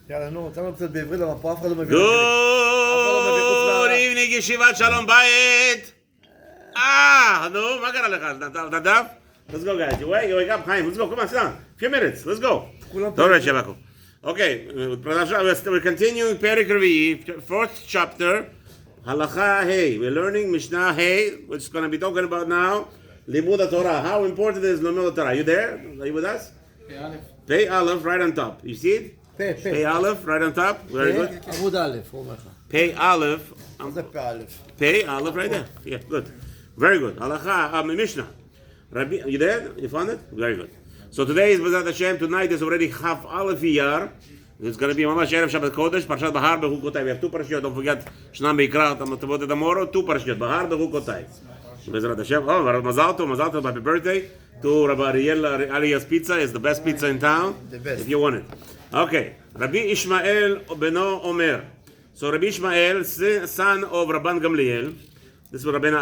יאללה, נו, תנו קצת בעברית, למה פה אף אחד לא מבין. Good evening, ישיבת שלום בית. נו, מה קרה לך? נדב? Let's go, guys. You wake up, Chaim. Let's go. Come on, sit down. Few minutes. Let's go. All right, Shabako. Okay, we're continuing Perek Revi'i, fourth chapter, Halacha Hey. We're learning Mishnah Hey, which is going to be talking about now Limud Torah. How important is Limud Torah? You there? Are you with us? Pei Aleph, right on top. You see it? Pei Aleph, right on top. Very good. עמוד א', הוא אומר לך. Pei Aleph. מה זה פי א'? Pei Aleph, right there. Yeah, good. Very good. Halacha Mishnah. Rabbi, you there? You found it? Very good. So today is B'ezrat Hashem. Tonight is already Chaf Aleph Iyar. It's going to be Mamash Erev Shabbat Kodesh. Parshat Bahar Bechukotai. We have two parashiyot. Don't forget Shnam Beikra Tavot tomorrow. Two parashiyot. Bahar Bechukotai. B'ezrat Hashem. Oh, Mazal Tov. Happy birthday to Rabbi Ariel Alias Pizza. It's the best pizza in town. The best. If you want it. Okay. Rabbi Ishmael Beno Omer. So Rabbi Ishmael, son of Rabban Gamliel. This was Rabban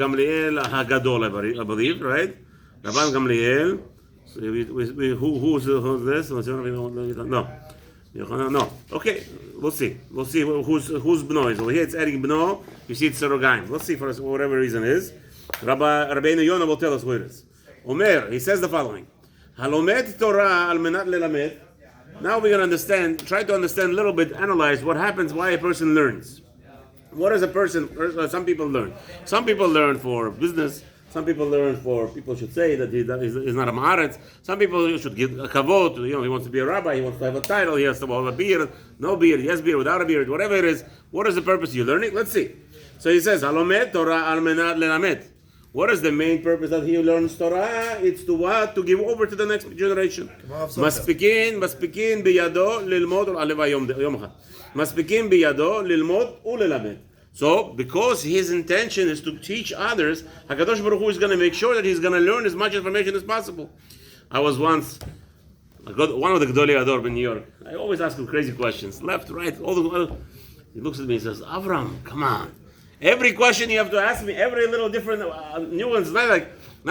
Gamliel Hagadol, I believe, right? Rabban Gamliel. So who's this? No. Okay, we'll see. We'll see who's Bno is. Over here it's adding Bno. You see it's Serogaim. Let's see for whatever reason it is. Rabbeinu Yonah will tell us who it is. Omer, he says the following. Halomed Torah al menat lelamed. Now we're going to try to understand a little bit, analyze what happens, why a person learns. What does a person, some people learn? Some people learn for business. Some people learn for, people should say that he's not a ma'aretz. Some people should give a kavod. He wants to be a rabbi. He wants to have a title. He has to have a beard. No beard. Yes beard. Without a beard. Whatever it is. What is the purpose you're learning? Let's see. So he says, Halomed Torah al menat lelamed. What is the main purpose that he learns Torah? It's to what? To give over to the next generation. Maspikin biyado lilmod aleva yom echad. Maspikin biyado lilmod ulelamed. So, because his intention is to teach others, HaKadosh Baruch Hu is going to make sure that he's going to learn as much information as possible. I was once one of the Gdolei Ador in New York. I always ask him crazy questions, left, right, he looks at me and says, Avram, come on. Every question you have to ask me, every little different nuance, not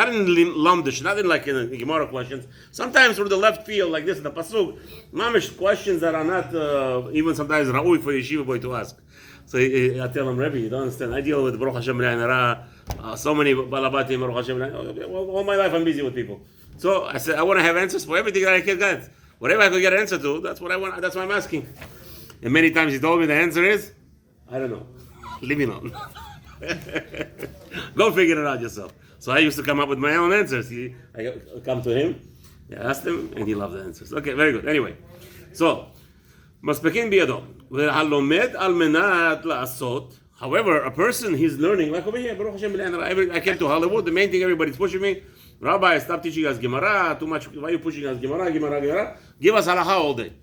in Lamdish, not in like in Gemara questions. Sometimes from the left field, like this in the Pasuk, mamish questions that are not even sometimes Ra'ui for yeshiva boy to ask. So I tell him, Rebbe, you don't understand. I deal with Baruch Hashem Le'anara, so many balabatim, Baruch Hashem Le'anara. All my life I'm busy with people. So I said, I want to have answers for everything that I can get. Whatever I could get an answer to, that's what I want. That's why I'm asking. And many times he told me the answer is, I don't know. Leave me alone. Go figure it out yourself. So I used to come up with my own answers. I come to him, I asked him, and he loved the answers. Okay, very good. Anyway, so Maspekin biyado. Halomed al menat la'asot. However, a person he's learning, like over here, Baruch Hashem, I came to Hollywood. The main thing everybody's pushing me, Rabbi, stop teaching us Gemara. Too much. Why are you pushing us Gemara? Give us halacha all day.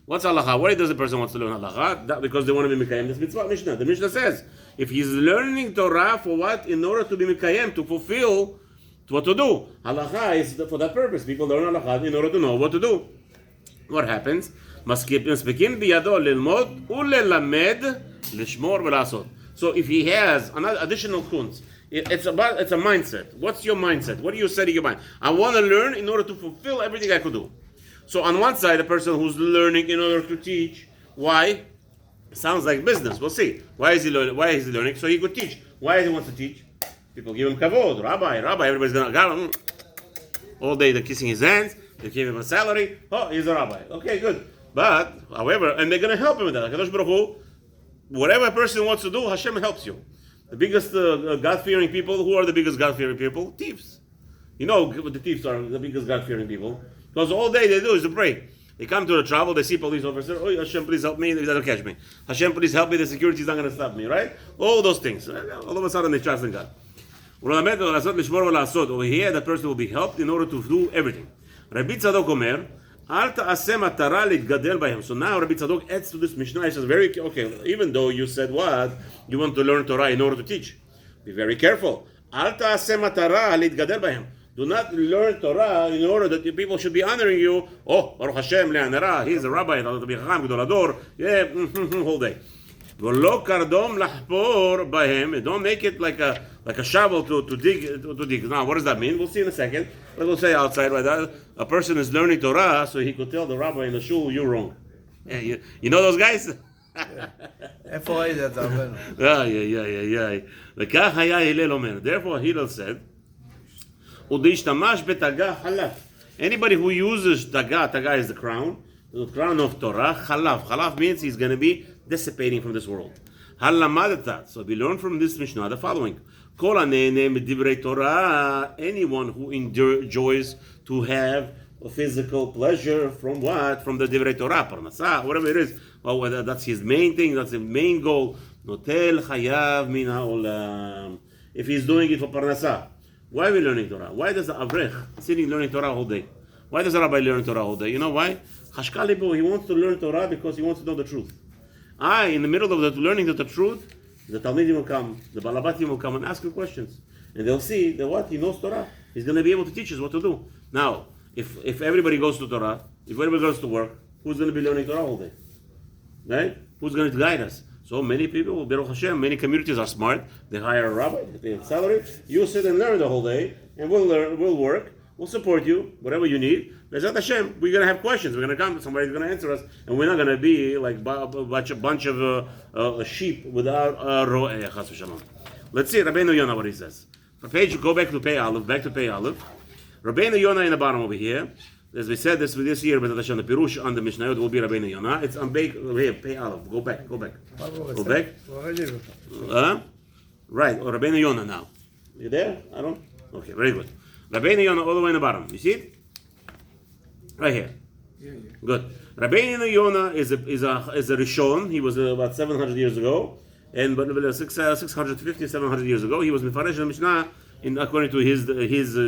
What's halacha? Why does a person want to learn halacha? Because they want to be mikayem this mitzvah Mishnah. The Mishnah says, if he's learning Torah for what? In order to be mikayem, to fulfill, what to do. Halacha is for that purpose. People learn halacha in order to know what to do. What happens? Maspekin biyado lilmod ulelamed lishmor v'lasot. So if he has another additional kunz, it's a mindset. What's your mindset? What are you setting your mind? I want to learn in order to fulfill everything I could do. So on one side, a person who's learning in order to teach. Why? Sounds like business. We'll see. Why is he learning? So he could teach. Why does he want to teach? People give him kavod, rabbi. Everybody's gonna all day. They're kissing his hands. They give him a salary. Oh, he's a rabbi. Okay, good. But however, and they're gonna help him with that. HaKadosh Baruch Hu, whatever a person wants to do, Hashem helps you. The biggest God-fearing people. Who are the biggest God-fearing people? Thieves. You know what the thieves are the biggest God-fearing people. Because all day they do is to pray. They come to the travel, they see police officer, oh Hashem, please help me, they don't catch me. Hashem, please help me, the security is not going to stop me, right? All those things. All of a sudden they trust in God. Over here, the person will be helped in order to do everything. Rabbi Tzadok Omer, Al ta'aseh matara litgadel b'hem. So now Rabbi Tzadok adds to this Mishnah. He says, okay, even though you said what? You want to learn Torah in order to teach. Be very careful. Al ta'aseh matara litgadel b'hem. Do not learn Torah in order that the people should be honoring you. Oh, Baruch Hashem, Le'anara, he's a rabbi, whole day. Don't make it like a shovel to dig. Now, what does that mean? We'll see in a second. But we'll say outside, right? A person is learning Torah, so he could tell the rabbi in the shul, you're wrong. You know those guys? איפה ראית את זה, רבנו? וכך היה הלל אומר. Therefore Hillel said, ודשתמש בתגה חלף. Anybody who uses taga is the crown of Torah, Chalav means he's going to be dissipating from this world. Halamadat. So we learn from this Mishnah the following. Kol hanehne midivrei Torah, anyone who enjoys to have a physical pleasure from what? From the divrei Torah, parnasah, whatever it is. Well, that's his main thing, that's the main goal. Notel chayav min ha'olam. If he's doing it for parnasah. Why are we learning Torah? Why does the Avrech sitting learning Torah all day? Why does the rabbi learn Torah all day? You know why? Chashkalibo, he wants to learn Torah because he wants to know the truth. In the middle of the learning the truth, the Talmidim will come, the Balabatim will come and ask him questions. And they'll see that what? He knows Torah. He's going to be able to teach us what to do. Now, if everybody goes to Torah, if everybody goes to work, who's going to be learning Torah all day? Right? Who's going to guide us? So many people, Baruch Hashem, many communities are smart. They hire a rabbi, they pay a salary. You sit and learn the whole day, and we'll work, we'll support you, whatever you need. Bezat Hashem, we're going to have questions. We're going to come, somebody's going to answer us, and we're not going to be like a bunch of sheep without a ro'eh, chas v'shalom. Let's see Rabbeinu Yonah what he says. Go back to Pei Aleph, Rabbeinu Yonah in the bottom over here. As we said this year, but the Pirush on the Mishnayot will be Rabbeinu Yonah. It's on Pei Aleph. Go back. Go back. Right, or Rabbeinu Yonah now. You there? I don't. Okay, very good. Rabbeinu Yonah all the way in the bottom. You see it? Right here. Yeah. Good. Rabbeinu Yonah is a Rishon. He was about 700 years ago, and but 650, 700 years ago, he was Mefarish the Mishnah according to his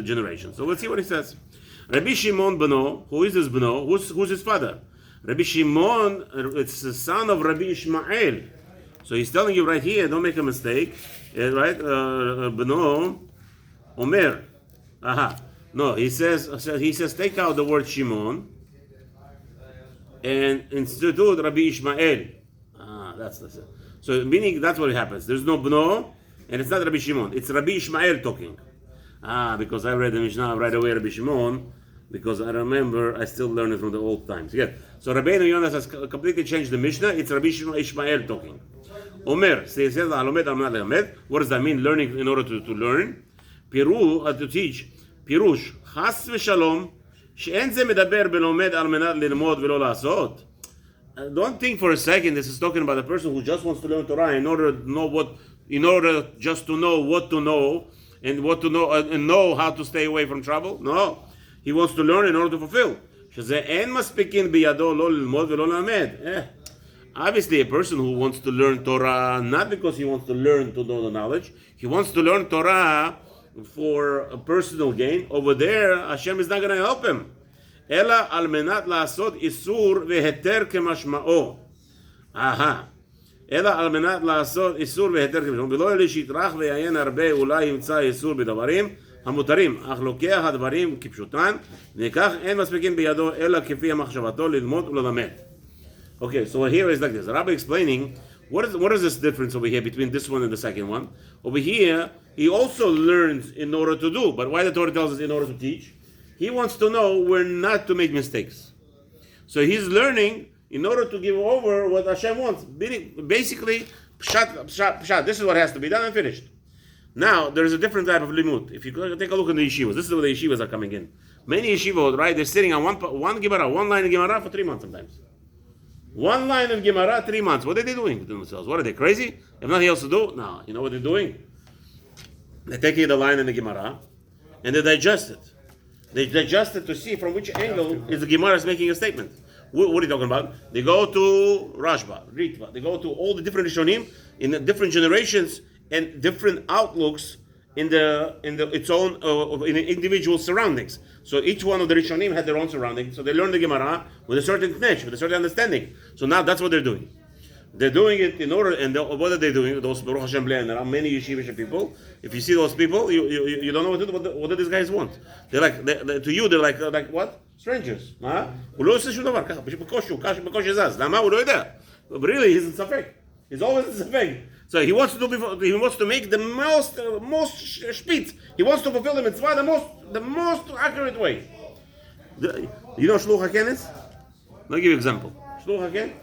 generation. So let's see what he says. Rabbi Shimon Beno, who is his Beno? Who's his father? Rabbi Shimon, it's the son of Rabbi Ishmael. So he's telling you right here, don't make a mistake, right? Beno, Omer. No, he says, take out the word Shimon, and instead of Rabbi Ishmael. That's it. So meaning that's what happens. There's no Beno, and it's not Rabbi Shimon. It's Rabbi Ishmael talking. Because I read the Mishnah right away, Rabbi Shimon, because I remember I still learn it from the old times. Yeah. So Rabbeinu Yonah has completely changed the Mishnah. It's Rabbi Ishmael talking. Omer says, what does that mean? Learning in order to learn. Piru, to teach. Pirush. Chas v'shalom, she'en ze medaber belomed al menat lilmod v'lo la'asot. Don't think for a second this is talking about a person who just wants to learn Torah in order just to know what to know, and what to know and know how to stay away from trouble. No, he wants to learn in order to fulfill. Obviously, a person who wants to learn Torah not because he wants to learn to know the knowledge, he wants to learn Torah for a personal gain. Over there, Hashem is not going to help him. Ela al menat la'asot isur veheter kemashma'o. אלא על מנת לעשות איסור והיתר כמשמעו, ולא אלה שיטרח ויעיין הרבה אולי ימצא איסור בדברים המותרים, אך לוקח הדברים כפשוטן, וכך אין מספיקים בידו אלא כפי המחשבתו ללמוד וללמד. Okay, so here is like this. The Rabbi explaining what is this difference over here between this one and the second one. Over here, he also learns in order to do, but why the Torah tells us in order to teach? He wants to know where not to make mistakes. So he's learning in order to give over what Hashem wants. Basically, pshat, this is what has to be done and finished. Now, there is a different type of limud. If you take a look in the yeshivas, this is where the yeshivas are coming in. Many yeshivas, right, they're sitting on one Gemara, one line of Gemara for 3 months sometimes. One line of Gemara, 3 months. What are they doing with themselves? What are they, crazy? They have nothing else to do? No. You know what they're doing? They're taking the line in the Gemara, and they digest it. They digest it to see from which angle is the Gemara is making a statement. What are you talking about? They go to Rashba, Ritva. They go to all the different Rishonim in the different generations and different outlooks in its own in individual surroundings. So each one of the Rishonim had their own surroundings. So they learn the Gemara with a certain knesh, with a certain understanding. So now that's what they're doing. They're doing it in order, and what are they doing? Those Baruch Hashem Blei, and there are many yeshivish people. If you see those people, you don't know what do these guys want. They're like to you, they're like what? Strangers. הוא לא עושה שום דבר ככה, בקושי זז. למה? הוא לא יודע. But really, he's in ספק. He's always in ספק. So he wants to make the most spitz. He wants to fulfill the mitzvah the most accurate way. You know Shluch HaKenes? I'll give you an example. Shluch haken?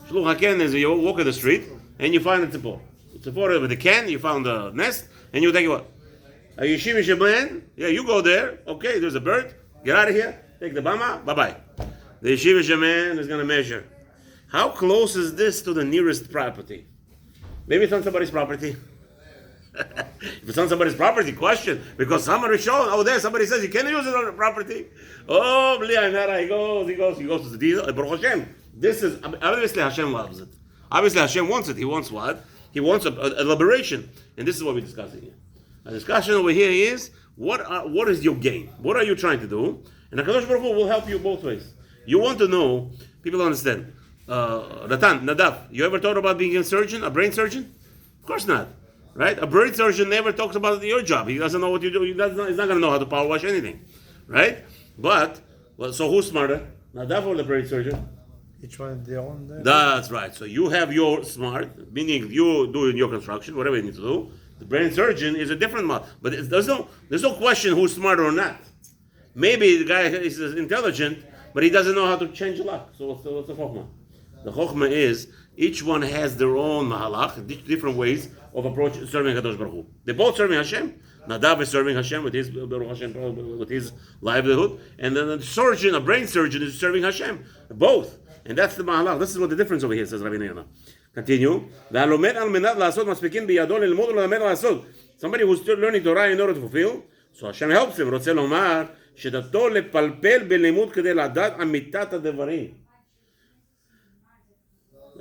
Shluch haken is you walk in the street and you find a tzipor. Tzipor with a can, you found the nest, and you take it what? A yeshivish man, yeah, you go there, okay, there's a bird, get out of here, take the bama, bye-bye. The yeshivish man is going to measure. How close is this to the nearest property? Maybe it's on somebody's property. If it's on somebody's property, question. Because somebody showed, there somebody says you can't use it on the property. Oh, he goes to the deal. Baruch Hashem. This is, obviously Hashem loves it. Obviously Hashem wants it. He wants what? He wants a liberation. And this is what we're discussing here. The discussion over here is, what is your gain? What are you trying to do? And HaKadosh Baruch Hu will help you both ways. You want to know, people understand. Nadav, you ever thought about being a surgeon, a brain surgeon? Of course not. Right? A brain surgeon never talks about your job. He doesn't know what you do. He's not going to know how to power wash anything. Right? But, so who's smarter? Nadav or the brain surgeon? Each one their own. That's right. So you have your smart, meaning you doing your construction, whatever you need to do. The brain surgeon is a different model. But there's no question who's smarter or not. Maybe the guy is intelligent, but he doesn't know how to change a lock. So what's the chokhmah? The chokhmah is each one has their own mahalach, different ways of approach serving Kadosh Baruch Hu. They're both serving Hashem. Nadav is serving Hashem with his Baruch Hashem, with his livelihood, and then the surgeon, a brain surgeon, is serving Hashem. Both, and that's the mahalach. This is what the difference over here says Rabbi Yonah. Continue. Somebody who's still learning Torah in order to fulfill, so Hashem helps him. רוצה לומר שדתו לפלפל בלימוד כדי לדעת אמיתת הדברים.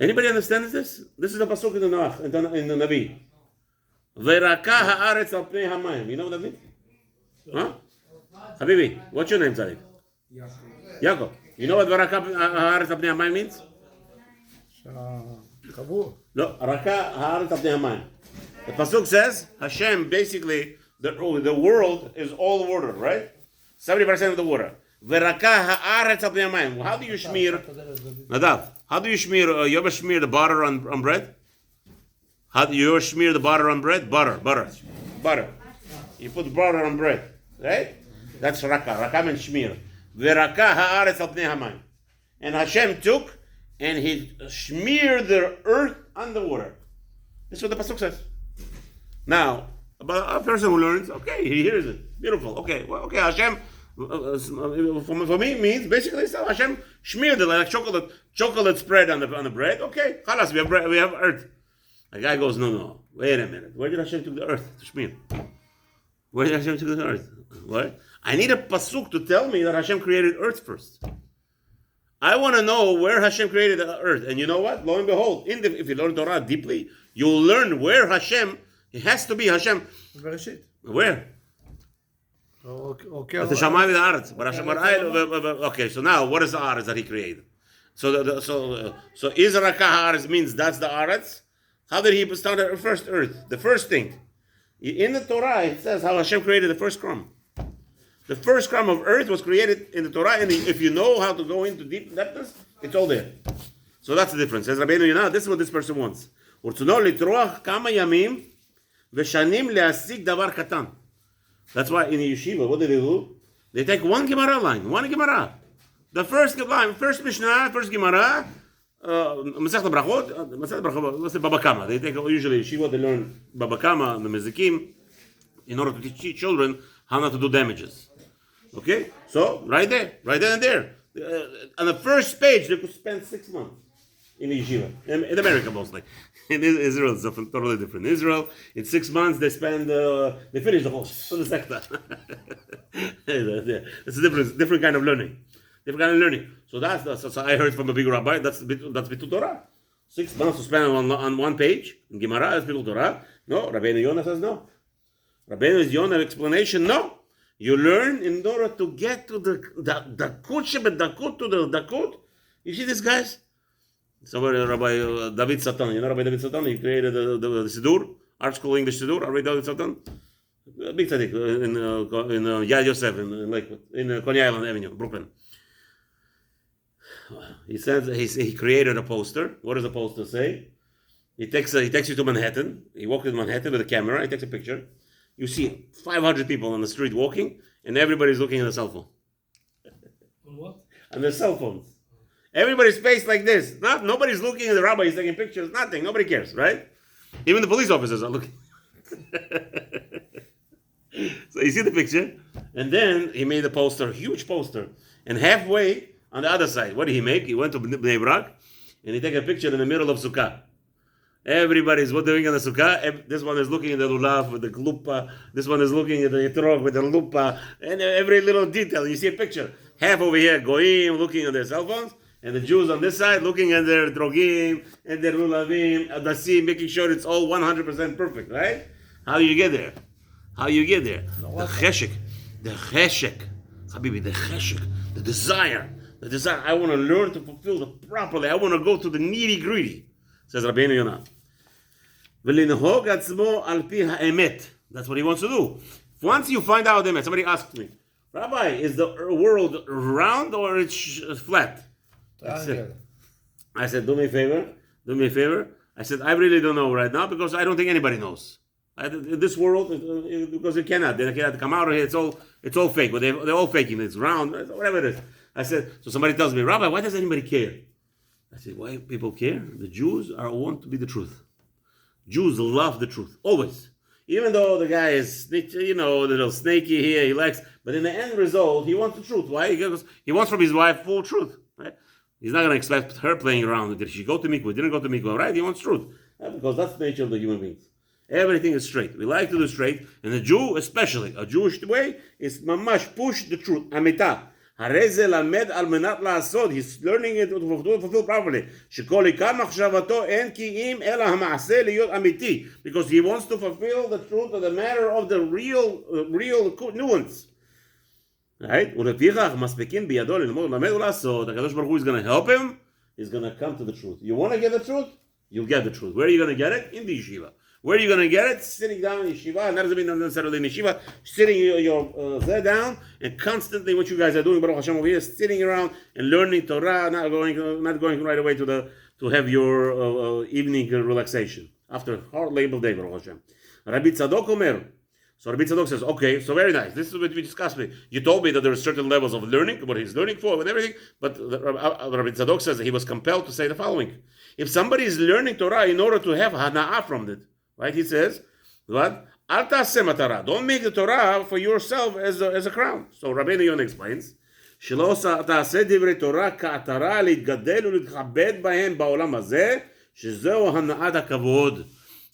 Anybody understand this? This is a pasuk in the Noach, in the Navi. Veraka haaretz al pnei hamayim. You know what that means? Huh? Habibi, what's your name, Tzadik? Yaakov. You know what veraka haaretz al pnei hamayim means? No, raka haaretz al pnei hamayim. The pasuk says Hashem basically the world is all water, right? 70% of the water. Veraka haaretz al pnei hamayim. How do you shmir? Nadav. How do you smear? You ever smear the butter on bread? How do you ever smear the butter on bread? Butter. You put butter on bread, right? That's raka. Raka means smear. Veraka haaretz al pnei hamayim. And Hashem took and he smeared the earth on the water. This is what the pasuk says. Now, about a person who learns, okay, he hears it. Beautiful. Okay, well, okay, Hashem. For me, it means basically so Hashem smeared it like chocolate spread on the bread. Okay, chalas, we have bread, we have earth. The guy goes, no, wait a minute. Where did Hashem take the earth to smear? Where did Hashem take the earth? What? I need a pasuk to tell me that Hashem created earth first. I want to know where Hashem created the earth. And you know what? Lo and behold, if you learn Torah deeply, you'll learn where Hashem. It has to be Hashem. Where? Okay, so now what is the Aretz that he created? So Israel Haaretz means that's the Aretz. How did he start the first earth? The first thing. In the Torah, it says how Hashem created the first crumb. The first crumb of earth was created in the Torah, and if you know how to go into deep depths, it's all there. So that's the difference. Says Rabbeinu Yonah, this is what this person wants. That's why in the yeshiva, what do? They take one Gemara line, one Gemara. The first line, first Mishnah, first Gemara, Masechet Brachot, let's say Baba Kama. They take usually yeshiva, they learn Baba Kama and the Mezikim in order to teach children how not to do damages. Okay? So, right there and there. On the first page, they could spend 6 months in the yeshiva. In America, mostly. In Israel, it's totally different. In Israel, in 6 months, they finish the whole sector. It's a different kind of learning. So I heard from a big rabbi, that's Bitul Torah. 6 months to spend on one page, in Gemara, is Bitul Torah. No, Rabbeinu Yonah says no. Rabbeinu Yonah's explanation, no. You learn in order to get to the Dakut, Shebet to the Dakut. You see these guys? Somebody, Rabbi David Satan. You know Rabbi David Satan? He created the Siddur, Art School English Siddur. Rabbi David Satan, big tzaddik in Yad Yosef in Lakewood, in Coney Island Avenue, Brooklyn. He says he created a poster. What does the poster say? He takes you to Manhattan. He walks in Manhattan with a camera. He takes a picture. You see 500 people on the street walking, and everybody's looking at a cell phone. On what? On their cell phones. Everybody's face like this. Nobody's looking at the rabbi. He's taking pictures. Nothing. Nobody cares, right? Even the police officers are looking. So you see the picture, and then he made a poster, huge poster, and halfway on the other side, what did he make? He went to Bnei Brak, and he took a picture in the middle of Sukkah. Everybody's doing on the Sukkah. This one is looking at the lulav with the glupa. This one is looking at the etrog with the lupa, and every little detail. You see a picture. Half over here, goyim looking at their cell phones, and the Jews on this side looking at their drogim and their lulavim, dasim, making sure it's all 100% perfect, right? How do you get there? How you get there? The cheshek, Habibi, the cheshek, the desire. I want to learn to fulfill it properly. I want to go to the nitty gritty. Says Rabbeinu Yonah. That's what he wants to do. Once you find out the emet, somebody asked me, Rabbi, is the world round or it's flat? I said, do me a favor. I said, I really don't know right now because I don't think anybody knows. In this world, because they cannot come out of here. It's all fake. But they're all faking. It's round, whatever it is. I said, so somebody tells me, Rabbi, why does anybody care? I said, why people care? The Jews want to be the truth. Jews love the truth, always. Even though the guy is, a little snaky here, he likes, but in the end result, he wants the truth. Why? Because he wants from his wife full truth. Right? He's not going to expect her playing around. Did she go to mikvah? Didn't go to mikvah, right? He wants truth. Because that's the nature of the human beings. Everything is straight. We like to do straight. And the Jew, especially, a Jewish way, is mamash push the truth. Amita. He's learning it to fulfill properly. Because he wants to fulfill the truth of the matter of the real nuance. Right? The Kadosh Baruch Hu is going to help him. He's going to come to the truth. You want to get the truth? You'll get the truth. Where are you going to get it? In the yeshiva. Where are you going to get it? Sitting down in yeshiva, not necessarily in yeshiva, sitting your head down, and constantly what you guys are doing, Baruch Hashem, over here, sitting around and learning Torah, not going right away to have your evening relaxation after a hard labor day, Baruch Hashem. Rabbi Tzadok Omer. So Rabbi Tzadok says, okay, so very nice. This is what we discussed. You told me that there are certain levels of learning, what he's learning for, and everything. But Rabbi Tzadok says that he was compelled to say the following: if somebody is learning Torah in order to have hana'ah from it, right? He says, what? Don't make the Torah for yourself as a crown. So Rabbeinu Yonah explains,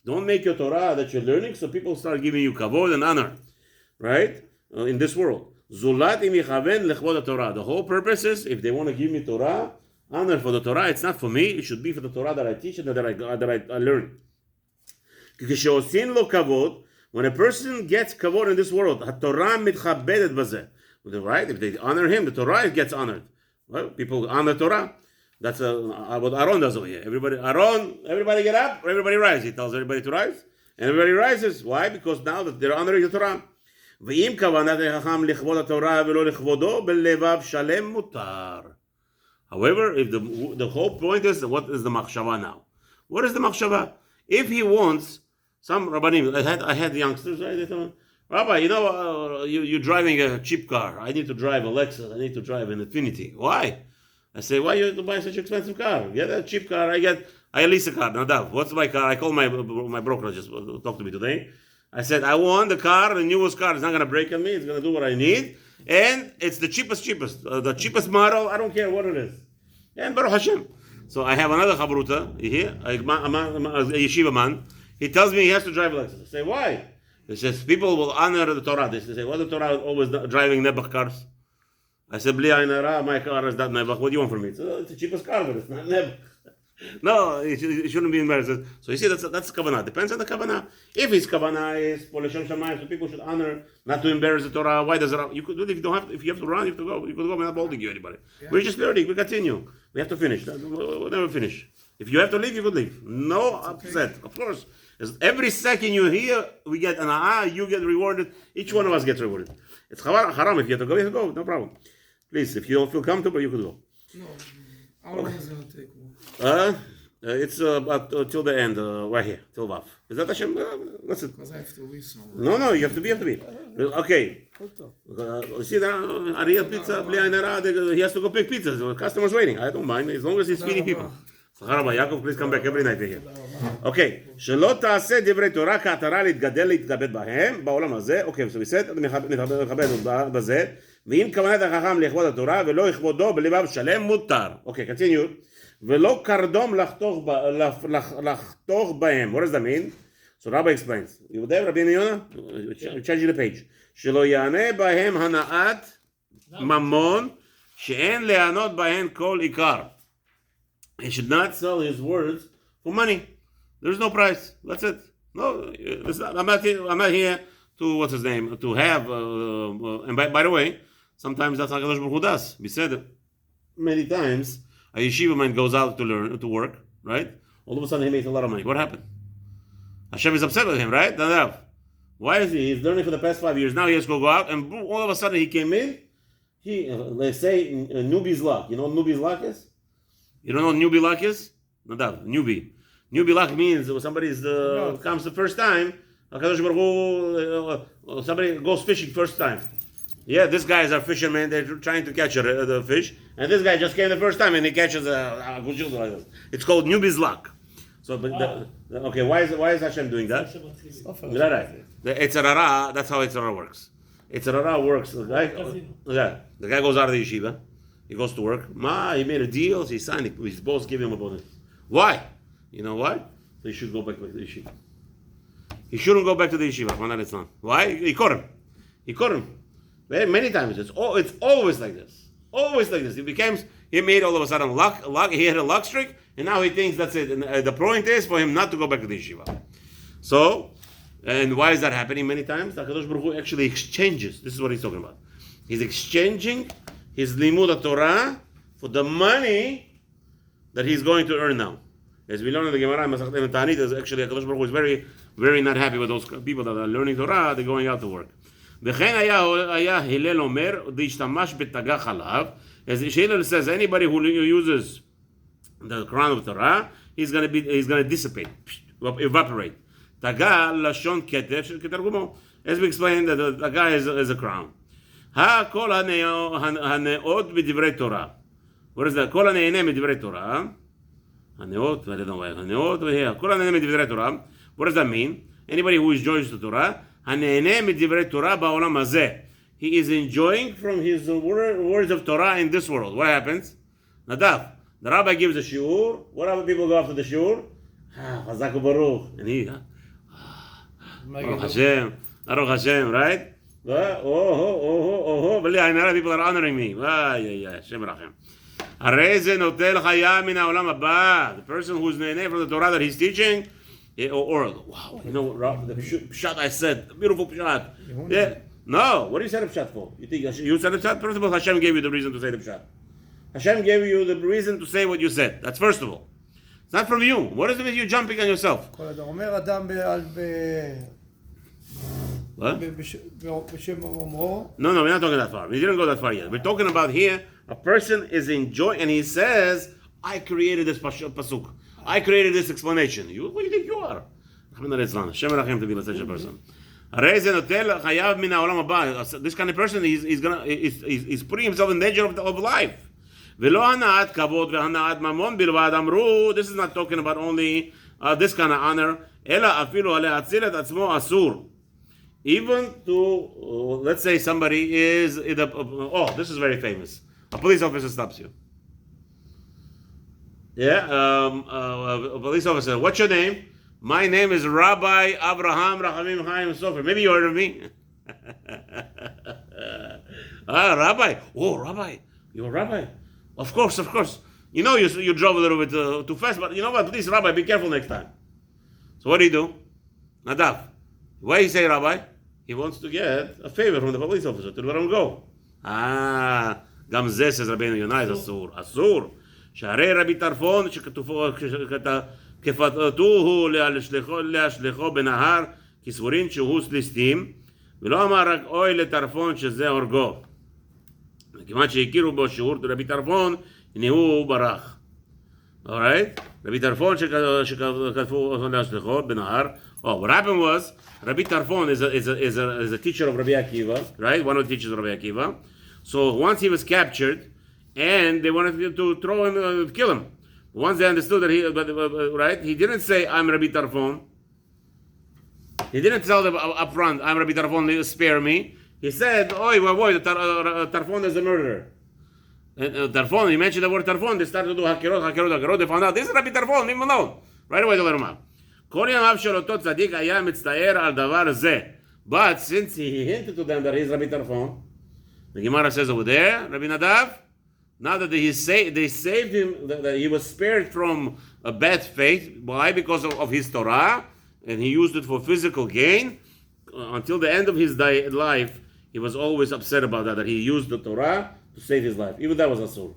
don't make your Torah that you're learning so people start giving you kavod and honor, right? In this world. The whole purpose is, if they want to give me Torah, honor for the Torah, it's not for me, it should be for the Torah that I teach and that I learn. When a person gets kavod in this world, right? If they honor him, the Torah gets honored. Well, people honor Torah. That's what Aaron does over here. Everybody get up, everybody rise. He tells everybody to rise, and everybody rises. Why? Because now that they're honoring the Torah. However, if the whole point is, what is the machshava now? What is the machshava? If he wants, some rabbanim, I had youngsters, right? They told me, Rabbi, you're driving a cheap car. I need to drive a Lexus. I need to drive an Infiniti. Why? I say, why you buy such an expensive car? Get a cheap car. I lease a car. Nadav, what's my car? I called my broker just talked to me today. I said, I want the car, the newest car. It's not going to break on me. It's going to do what I need. And it's the cheapest. The cheapest model. I don't care what it is. And Baruch Hashem. So I have another chabruta here, a yeshiva man. He tells me he has to drive a Lexus. I say, why? He says, people will honor the Torah. They say, why the Torah always driving Nebuch cars? I said, Bli Ayin Hara, my car is not Nebuch. What do you want from me? It's the cheapest car, but it's not Nebuch. No, it shouldn't be embarrassed. So you see, that's kavanah. Depends on the kavanah. If his kavanah is for L'Shem Shamayim, so people should honor, not to embarrass the Torah. Why does it? You could do it if you don't have. If you have to run, you have to go. You could go. We're not holding you, anybody. Yeah. We're just learning. We continue. We have to finish. We'll never finish. If you have to leave, you could leave. No upset. Okay. Of course. Every second you're here, we get an you get rewarded. Each one of us gets rewarded. It's haram. If you have to go, you have to go. No problem. Please, if you don't feel comfortable, you could go. No, how long is it going to take? It's about till the end, right here, till Vav. Is that Hashem? Listen. Because I have to leave somewhere. No, you have to be. Okay. You see that Ariel Pizza, Bli Ayin Hara, he has to go pick pizzas. The customer's waiting. I don't mind, as long as he's feeding people. Yaakov, please come back every night to here. Okay. שלא תעשה דברי תורה כעטרה להתגדל להתכבד בהם, בעולם הזה. Okay, so we said, נכבד בזה. ואם כוונת החכם לכבוד התורה ולא יכבודו בלבב שלם מותר. Okay, continue. ולא קרדום לחתוך בהם. What does that mean? So Rabbi explains. You there, Rabbi Yonah? Change the page. שלא יענה בהם הנאת ממון, שאין לענות בהן כל עיקר. He should not sell his words for money. There's no price. That's it. No, I'm not here to, what's his name, to have, and by the way, sometimes that's how HaKadosh Baruch Hu does. We said it many times, a yeshiva man goes out to learn, to work, right? All of a sudden he makes a lot of money. What happened? Hashem is upset with him, right? Why is he? He's learning for the past 5 years. Now he has to go out, and all of a sudden he came in. Let's say, newbie's luck. You know what newbie's luck is? You don't know what newbie luck is? Nadav, newbie. Newbie luck means when somebody comes the first time, somebody goes fishing first time. Yeah, this guys are fishermen, they're trying to catch the fish, and this guy just came the first time and he catches a gujul like this. It's called newbie's luck. So, okay, why is Hashem doing that? The Etzerara, that's how Etzerara works. Etzerara works. The guy goes out of the yeshiva. He goes to work. He made a deal. He signed it. His boss gave him a bonus. Why? You know why? So he should go back to the yeshiva. He shouldn't go back to the yeshiva. Why? He caught him. Many times. It's always like this. Always like this. He made all of a sudden luck. He had a luck streak, and now he thinks that's it. And the point is for him not to go back to the yeshiva. So, and why is that happening many times? The HaKadosh Baruch Hu actually exchanges. This is what he's talking about. He's exchanging his limud Torah for the money that he's going to earn now. As we learn in the Gemara, Masechet Ta'anit, is actually HaKadosh Baruch Hu is very, very not happy with those people that are learning Torah. They're going out to work. וכן היה הלל אומר, דהשתמש בתגח עליו, as Hillel says, anybody who uses the crown of Torah, he's going to dissipate, evaporate. תגע לשון כתר של כתרגומו. As we explained, that the guy is a crown. כל הנאות בדברי תורה. What is that? כל הנהנה מדברי תורה. הנאות, I don't know why. הנאות, כל הנהנה מדברי תורה. What does that mean? Anybody who enjoys the Torah, הנהנה מדברי תורה בעולם הזה. He is enjoying from his words of Torah in this world. What happens? Nadav, the rabbi gives a shiur. What other people go after the shiur? Chazak u'baruch. And he, Baruch Hashem, right? People are honoring me. Hashem rachem. הרי זה נוטל חיה מן העולם הבא. The person who is nehene from the Torah that he's teaching, or wow, you know the pshat I said, the beautiful pshat. Yeah. No, what do you say the pshat for? You think you said the pshat? First of all, Hashem gave you the reason to say the pshat. Hashem gave you the reason to say what you said. That's first of all. It's not from you. What is it with you jumping on yourself? What? No, we're not talking that far. We didn't go that far yet. We're talking about here, a person is enjoying, and he says, I created this pasuk. I created this explanation. Who do you think you are? Hashem rachem to be such a person. This kind of person, he's putting himself in danger of life. This is not talking about only this kind of honor. Even to, let's say somebody is, this is very famous. A police officer stops you. Yeah, a police officer. What's your name? My name is Rabbi Abraham Rachamim Chaim Sofer. Maybe you heard of me. Rabbi. Oh, Rabbi. You're a rabbi. Of course. You know you drove a little bit too fast, but you know what? Please, Rabbi, be careful next time. So what do? Nadav. Why you say Rabbi? He wants to get a favor from the police officer to let him go. גם זה, says רבינו יונה, אסור. שהרי רבי טרפון כפתותו להשליחו בנהר כסבורין שהוא סליסטים ולא אמר רק אוי לטרפון שזה הורגו. כמעט שהכירו בו שיעור רבי טרפון, הנה הוא ברח. All right? Rabbi Tarfon shekatfu l'ashlichot b'nahar. Oh, what happened was Rabbi Tarfon is a teacher of Rabbi Akiva, right? One of the teachers of Rabbi Akiva. So once he was captured, and they wanted to throw him, kill him. Once they understood that right, he didn't say, "I'm Rabbi Tarfon." He didn't tell them up front, "I'm Rabbi Tarfon, spare me." He said, "Oi, boy, Tarfon is a murderer." And Tarfon, he mentioned the word Tarfon. They started to do hakirot. They found out this is Rabbi Tarfon. Leave him alone. Right away, they let him out. But since he hinted to them that he's Rabbi Tarfon, the Gemara says over there, Rabbi Nadav, now that they saved him, that he was spared from a bad fate. Why? Because of his Torah, and he used it for physical gain. Until the end of his life, he was always upset about that he used the Torah to save his life. Even that was asur.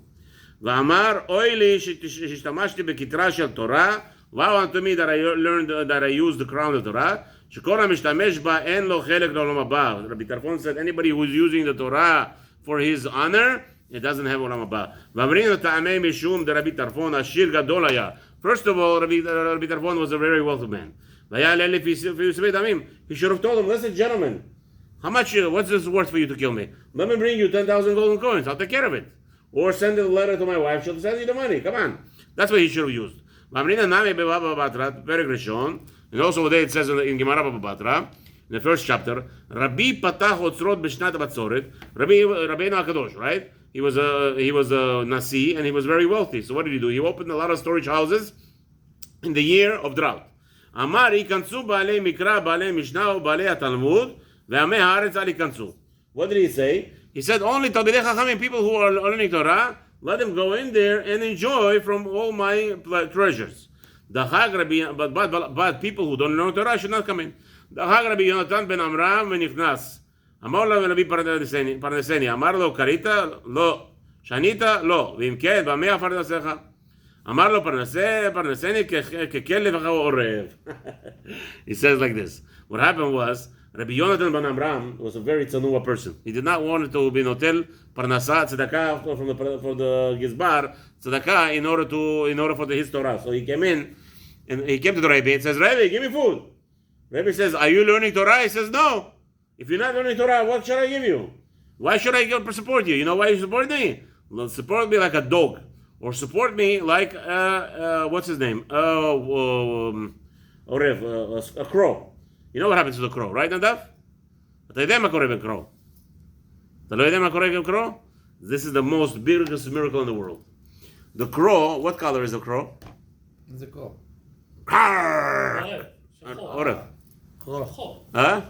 V'amar oili shishtamashti bekitra shel Torah. Wow unto me that I learned that I used the crown of Torah. Shekol hamishtamesh ba en lo chelek l'olam haba. Rabbi Tarfon said anybody who is using the Torah for his honor, it doesn't have olam haba. V'amrin ta'amei mishum de Rabbi Tarfon ashir gadol haya. First of all, Rabbi Tarfon was a very wealthy man. He should have told him, listen, gentlemen, how much? What's this worth for you to kill me? Let me bring you 10,000 golden coins. I'll take care of it. Or send a letter to my wife. She'll send you the money. Come on. That's what he should have used. And also there it says in Gemara Baba Batra, in the first chapter, Rabbi Patach Otzrot B'Shnat Batzoret, Rabbeinu HaKadosh, right? He was a Nasi and he was very wealthy. So what did he do? He opened a lot of storage houses in the year of drought. Amar Ikansu Ba'alei Mikra Ba'alei Mishnah Ba'alei Talmud Ve'amei Haaretz Al Ikansu. What did he say? He said only Talmidei Chachamim, people who are learning Torah, let them go in there and enjoy from all my treasures. But people who don't learn Torah should not come in. דחק רבי יונתן בן עמרם ונכנס. אמר לו רבי פרנסני, אמר לו קרית? לא. שנית? לא. ואם כן, במה הפרנסך? אמר לו פרנסני ככלב אחר עורב. He says like this. What happened was, Rabbi Yonatan ben Amram was a very tzanua person. He did not want to be notel parnasa tzedakah for the gizbar tzedakah in order for his Torah. So he came in and he came to the Rebbe and says, Rebbe, give me food. Rebbe says, are you learning Torah? He says, no. If you're not learning Torah, what should I give you? Why should I support you? You know why you support me? Well, support me like a dog, or support me like what's his name? A crow. You know what happens to the crow, right, Nadav? אתה יודע מה קורה בקרוא? אתה לא יודע מה קורה בקרוא? This is the most biggest miracle in the world. The crow, what color is the crow? It's a crow. עורב. Crow. Huh?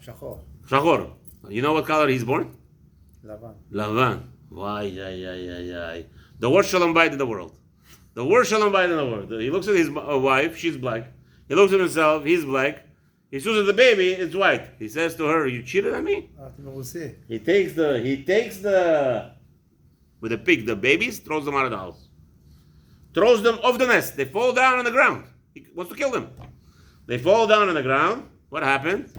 שחור. שחור. You know what color he's born? לבן. לבן. Why? The worst shalom bayit in the world. The worst shalom bayit in the world. He looks at his wife, she's black. He looks at himself, he's black. He sees the baby, it's white. He says to her, you cheated on me? He takes the with the pig, the babies, throws them out of the house. Throws them off the nest. They fall down on the ground. He wants to kill them. They fall down on the ground. What happens?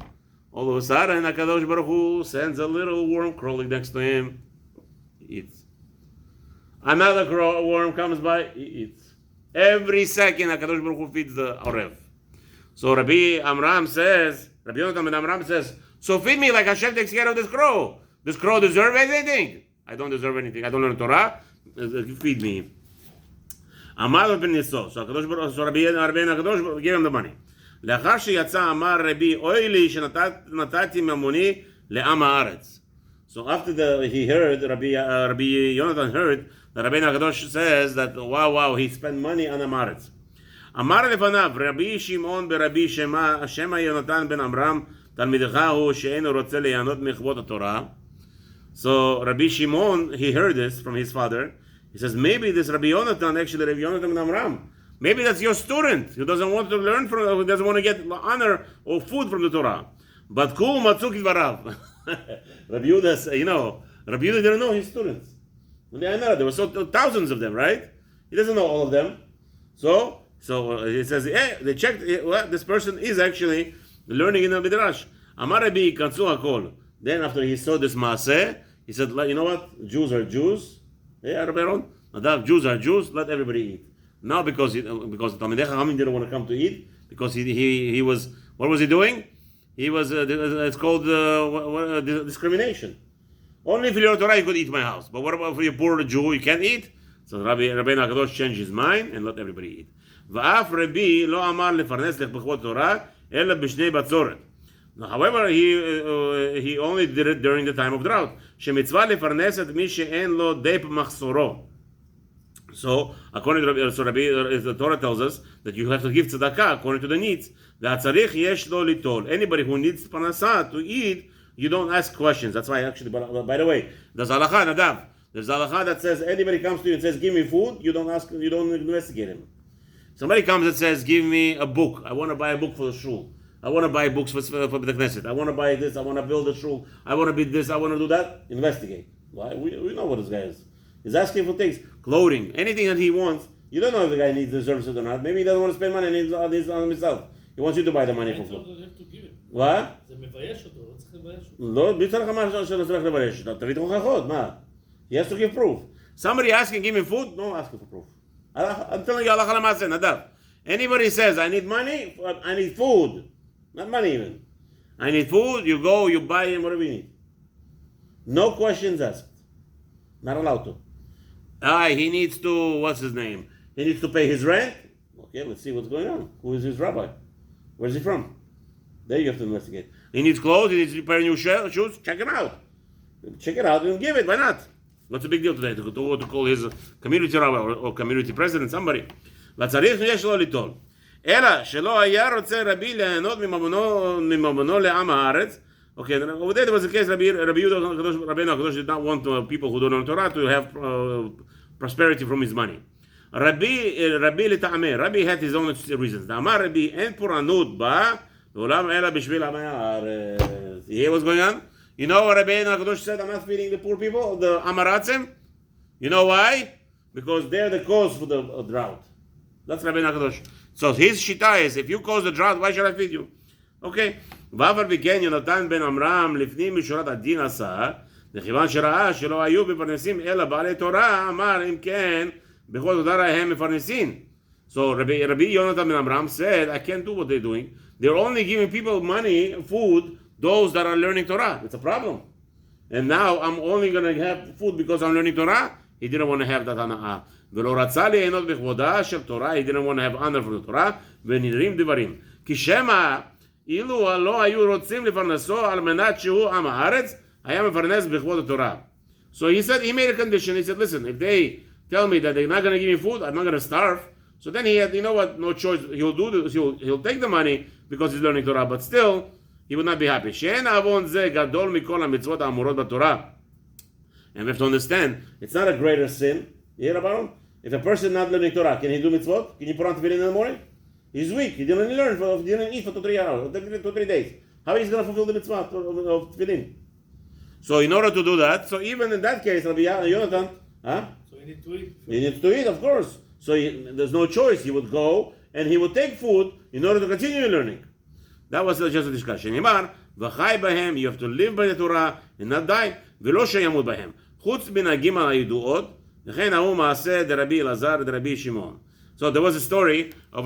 All of a sudden, HaKadosh Baruch Hu sends a little worm crawling next to him. He eats. Another worm comes by, he eats. Every second, HaKadosh Baruch Hu feeds the Orev. So Rabbi Yonatan ben Amram says, so feed me like Hashem takes care of this crow. This crow deserve anything? I don't deserve anything. I don't learn Torah. Feed me. Amar ben Niso. So Rabbi HaKadosh gave him the money. לאחר שיצא אמר רבי אוי לי שנתתי ממוני לעם הארץ. So after he heard, Rabbi Yonatan heard, that Rabbi HaKadosh says that, wow, he spent money on Am Haaretz. אמר לפניו, רבי שמעון ברבי שמא יונתן בן עמרם, תלמידך הוא שאינו רוצה ליהנות מכבוד התורה. So Rabbi Shimon, he heard this from his father. He says, maybe this Rabbi Yonatan, actually Rabbi Yonatan ben Amram, maybe that's your student who doesn't want to learn who doesn't want to get honor or food from the Torah. But kul matzuk varav. Rabbi Yehuda, Rabbi Yehuda didn't know his students. There were thousands of them, right? He doesn't know all of them. So he says, they checked, this person is actually learning in the Midrash. Amar Rabbi Katsu Hakol. Then after he saw this maaseh, he said, you know what? Jews are Jews. Yeah, Rabbi Aaron. Jews are Jews. Let everybody eat. No, because Talmidei Chachamim didn't want to come to eat, because he was, what was he doing? He was, it's called discrimination. Only if you're Torah you could eat in my house. But what about if you're poor Jew, you can't eat? So Rabbeinu HaKadosh changed his mind and let everybody eat. ואף רבי לא אמר לפרנס לכבוד תורה, אלא בשני בצורת. However, he only did it during the time of drought. שמצווה לפרנס את מי שאין לו דפ מחסורו. So, according to the Torah tells us that you have to give tzedakah according to the needs. והצריך יש לו ליטול. Anybody who needs parnasah to eat, you don't ask questions. That's why actually, by the way, there's halakha, Nadav. There's halakha that says anybody comes to you and says, give me food, you don't ask, you don't investigate him. Somebody comes and says, give me a book. I want to buy a book for the shul. I want to buy books for the Knesset. I want to buy this. I want to build a shul. I want to be this. I want to do that. Investigate. Why? We know what this guy is. He's asking for things, clothing, anything that he wants. You don't know if the guy needs the services or not. Maybe he doesn't want to spend money and he's on himself. He wants you to buy the money for food. What? לא, בלי צריך אמר שלא צריך לבייש. תביא את הוכחות, מה? He has to give proof. Somebody asking, give me food? No asking for proof. I'm telling you, הלכה למעשה, נדב. Anybody says, I need money, I need food. Not money even. I need food, you go, you buy him whatever you need. No questions asked. Not allowed to. He needs to, what's his name? He needs to pay his rent? Okay, let's see what's going on. Who is his rabbi? Where's he from? There you have to investigate. He needs clothes, he needs to pair new shoes, check him out. Check it out and give it, why not? What's the big deal today? To call his community rabbi or community president, somebody. לצריך יש לו ליטול. אלא שלא היה רוצה רבי ליהנות מממונו לעם הארץ. Okay, over there was the case, Rabbeinu HaKadosh did not want people who don't know Torah to have prosperity from his money. Rabbi לטעמי, Rabbi had his own reasons. אמר רבי, אין פורענות בה, לעולם אלא בשביל עמי הארץ. You hear what's going on? You know what Rabbeinu HaKadosh said, I'm not feeding the poor people, the Amaratzim? You know why? Because they're the cause for the drought. That's Rabbeinu HaKadosh. So his shita is, if you cause the drought, why should I feed you? Okay. ואף על פי כן יונתן בן עמרם לפנים משורת הדין עשה, וכיוון שראה שלא היו מפרנסים אלא בעלי תורה, אמר אם כן, בכל תורה הם מפרנסים. So Rabbi Yonatan ben Amram said, I can't do what they're doing. They're only giving people money, food, those that are learning Torah. It's a problem. And now I'm only going to have food because I'm learning Torah. He didn't want to have that הנאה. ולא רצה ליהנות בכבודה של תורה, he didn't want to have honor for the Torah, ונראים דברים. כי שמא אילו לא היו רוצים לפרנסו על מנת שהוא עם הארץ, היה מפרנס בכבוד התורה. So he said, he made a condition. He said, listen, if they tell me that they're not going to give me food, I'm not going to starve. So then he had, you know what, no choice. He'll do this. He'll take the money because he's learning Torah, but still, he would not be happy. שאין עוון זה גדול מכל המצוות האמורות בתורה. And we have to understand, it's not a greater sin. You hear about him? If a person not learning Torah, can he do mitzvot? Can he put on tefillin in the morning? He's weak. He didn't learn. He didn't eat for 2-3 hours, 2-3 days. How is he going to fulfill the mitzvah of tefillin? So in order to do that, so even in that case, Rabbi Yonatan, So he needs to eat. He needs to eat, of course. So there's no choice. He would go and he would take food in order to continue learning. That was just a discussion. Yimar, v'chai bahem, you have to live by the Torah and not die. V'lo sheyamud bahem. Chutz bin hagimel hayiduot, v'chein hahu maaseh de Rabbi Elazar de Rabbi Shimon. So there was a story of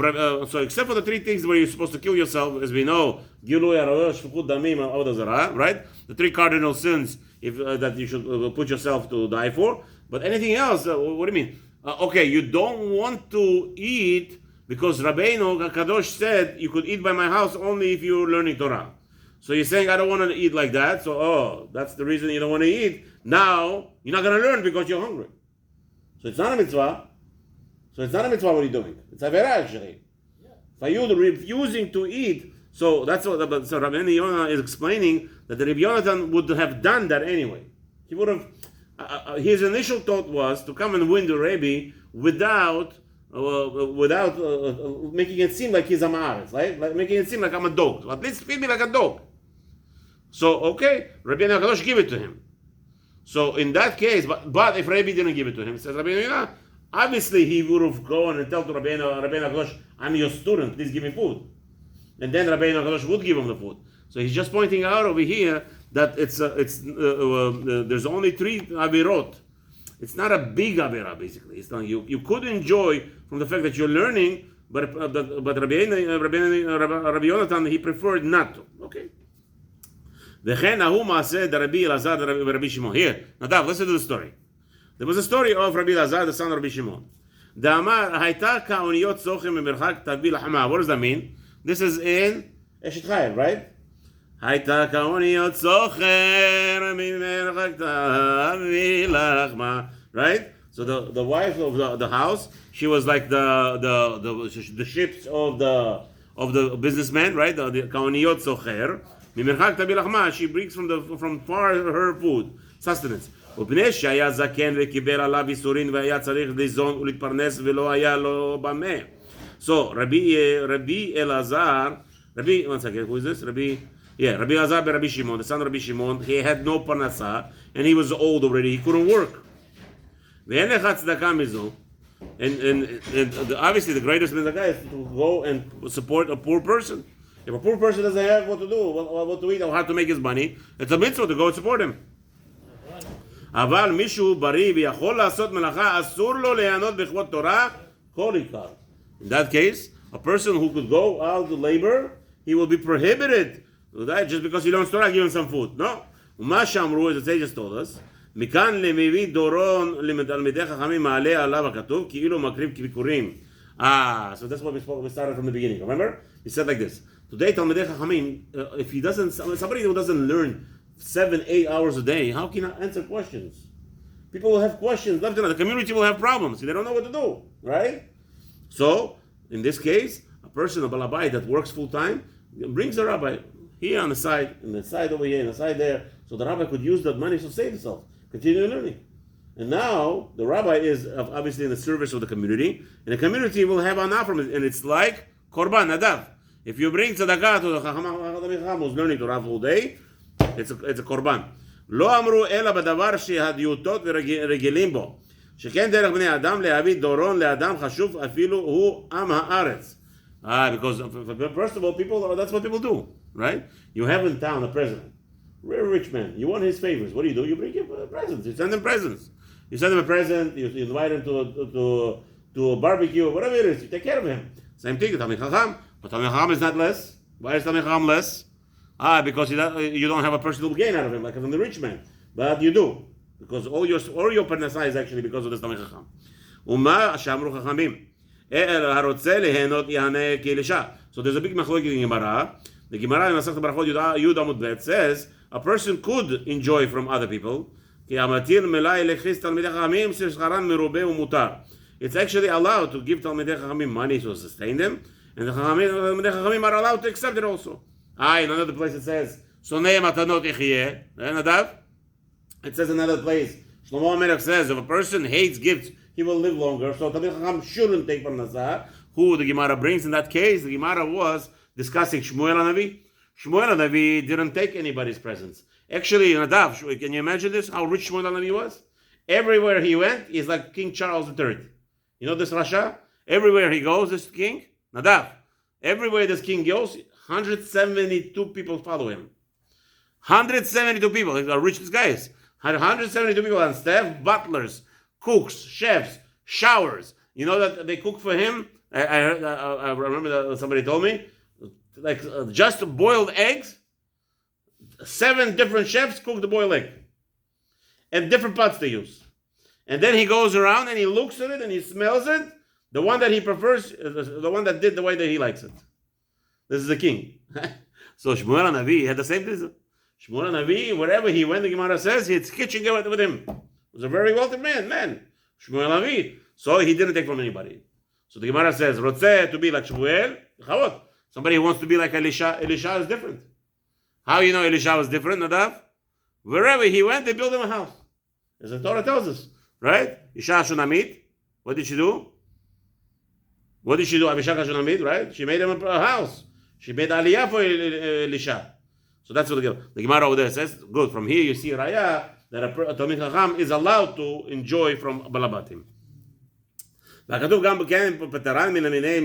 so except for the 3 things where you're supposed to kill yourself, as we know, Gilui Arayot, Shfukut Damim, Avodah Zarah, right? The 3 cardinal sins that you should put yourself to die for. But anything else, what do you mean? Okay, you don't want to eat because Rabbeinu HaKadosh said you could eat by my house only if you're learning Torah. So you're saying I don't want to eat like that. So that's the reason you don't want to eat. Now you're not going to learn because you're hungry. So it's not a mitzvah. So it's not a mitzvah what you're doing. It's a vera actually. Yeah. For you refusing to eat, so that's what so Rabbi Yonah is explaining that the Rabbi Yonatan would have done that anyway. He would have. His initial thought was to come and win the Rebbe without making it seem like he's a ma'aretz, right? Like making it seem like I'm a dog. So at least feed me like a dog. So okay, Rabbi HaKadosh give it to him. So in that case, but if Rebbe didn't give it to him, says Rabbi Yonah, obviously he would have gone and tell to Rabbi HaKadosh, I'm your student, please give me food. And then Rabbi HaKadosh would give him the food. So he's just pointing out over here that there's only 3 avirot. It's not a big Avera, basically. It's not, you could enjoy from the fact that you're learning, but Rabbi Yonatan, he preferred not to. Okay. וכן ההוא מעשה דרבי אלעזר ורבי שמעון. Here, Nadav, listen to the story. There was a story of Rabbi Elazar, the son of Rabbi Shimon. דאמר, הייתה כאוניות סוכם ממרחק תביא לחמה. What does that mean? This is in Eshet Chayil, right? הייתה כאוניות סוכם ממרחק תביא לחמה. Right? So the wife of the house, she was like the ships of the businessman, right? The כאוניות סוחר. ממרחק תביא לחמה, she brings from far her food, sustenance. ובני שהיה זקן וקיבל עליו איסורין והיה צריך ליזון ולהתפרנס ולא היה לו במה. So Rabbi Elazar, one second, who is this? Rabbi Elazar ben Rabbi Shimon, the son of Rabbi Shimon, he had no parnasa and he was old already, he couldn't work. ואין לך צדקה מזו, and obviously the greatest tzedakah is to go and support a poor person. If a poor person doesn't have what to do, what to eat, or how to make his money, it's a mitzvah to go and support him. אבל מישהו בריא ויכול לעשות מלאכה, אסור לו ליהנות בכבוד תורה, כל עיקר. In that case, a person who could go out to labor, he will be prohibited to that just because he learns Torah, give him some food. No. ומה שאמרו, as the sages told us, מכאן למביא דורון לתלמידי חכמים מעלה עליו הכתוב, כאילו מקריב כביקורים. So that's what we started from the beginning. Remember? We said like this. Today, Talmidei Chachamim, if he doesn't, somebody who doesn't learn 7-8 hours a day, how can I answer questions? People will have questions left and right. The community will have problems. They don't know what to do, right? So, in this case, a person, a balabai that works full time, brings a rabbi here on the side, and the side over here, and the side there, so the rabbi could use that money to save himself, continue learning. And now, the rabbi is obviously in the service of the community, and the community will have anah from it, and it's like korban, nadav. If you bring tzedakah to the chacham who's learning Torah all day, it's a korban. לא אמרו אלא בדבר שהדיוטות ורגילים בו, שכן דרך בני אדם להביא דורון לאדם חשוב אפילו הוא עם הארץ. Because first of all, that's what people do, right? You have in town a president, very rich man. You want his favors. What do? You bring him presents. You send him presents. You send him a present. You invite him to a barbecue, whatever it is. You take care of him. Same thing. Talmid Chacham, but Talmid Chacham is not less. Why is Talmid Chacham less? Because you don't have a personal gain out of him like from the rich man, but you do because all your parnasa is actually because of this Talmid Chacham. Uma שאמרו חכמים, הרוצה ליהנות יהנה כאלישע. So there's a big machlokes in Gemara. The Gemara in Masechet Berachot Yud Amud Bet says a person could enjoy from other people. כי המתיר מלאי לכיס תלמידי חכמים ששכרם מרובה ומותר. It's actually allowed to give Talmidei Chachamim money to sustain them, and the Talmidei Chachamim are allowed to accept it also. In another place it says, Sonei matanot ichyeh. Nadav? It says in another place, Shlomo HaMelech says, if a person hates gifts, he will live longer. So Talmidei Chacham shouldn't take parnasah. Who the Gemara brings in that case? The Gemara was discussing Shmuel HaNavi. Shmuel HaNavi didn't take anybody's presents. Actually, Nadav, can you imagine this? How rich Shmuel HaNavi was? Everywhere he went, he's like King Charles III. You know this Rasha? Everywhere he goes, this king, Nadav. Everywhere this king goes, 172 people follow him. 172 people. He's how rich this guy is. 172 people on staff, butlers, cooks, chefs, showers. You know that they cook for him? I remember that somebody told me, like just boiled eggs, 7 different chefs cook the boiled egg. And different pots they use. And then he goes around and he looks at it and he smells it. The one that he prefers, the one that did the way that he likes it. This is the king. So Shmuel HaNavi had the same thing. Shmuel HaNavi, wherever he went, the Gemara says, his kitchen with him. He was a very wealthy man. Shmuel HaNavi. So he didn't take from anybody. So the Gemara says, Rotzeh to be like Shmuel, Chavot. Somebody who wants to be like Elisha. Elisha is different. How you know Elisha was different, Nadav? Wherever he went, they built him a house. As the Torah tells us, right? Isha Shunamit. What did she do? Abishag Shunamit, right? She made him a house. She made Aliyah for Elisha. So that's what the Gemara over there says. Good. From here you see Raya that a Talmid Chacham is allowed to enjoy from Balabatim. והכתוב גם כן פטרן מן המיני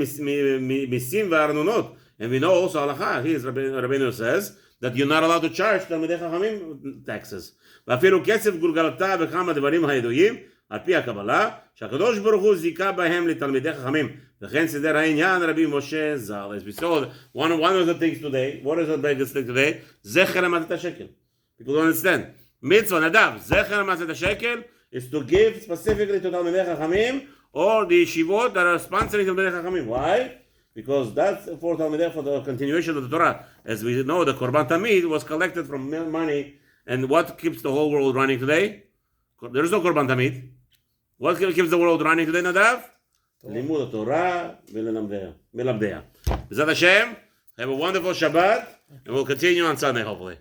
מיסים והארנונות. And we know also halacha. Here Rabbeinu says that you're not allowed to charge תלמידי חכמים taxes. ואפילו כסף גולגלתה וכמה דברים הידועים, על פי הקבלה, שהקדוש ברוך הוא זיכה בהם לתלמידי חכמים, וכן סדר העניין רבי משה ז"ל. As we saw, one of the things today, what is the biggest thing today? זכר למתת השקל. People don't understand. Mitzvah, נדב, זכר למתת השקל is to give specifically to תלמידי חכמים, or the yeshivot that are sponsoring תלמידי חכמים. Why? Because that's for the continuation of the Torah. As we know, the Korban Tamid was collected from money, and what keeps the whole world running today? There is no Korban Tamid. What keeps the world running today, Nadav? Limud Torah v'lelamdeha. B'ezrat Hashem, have a wonderful Shabbat, and we'll continue on Sunday, hopefully.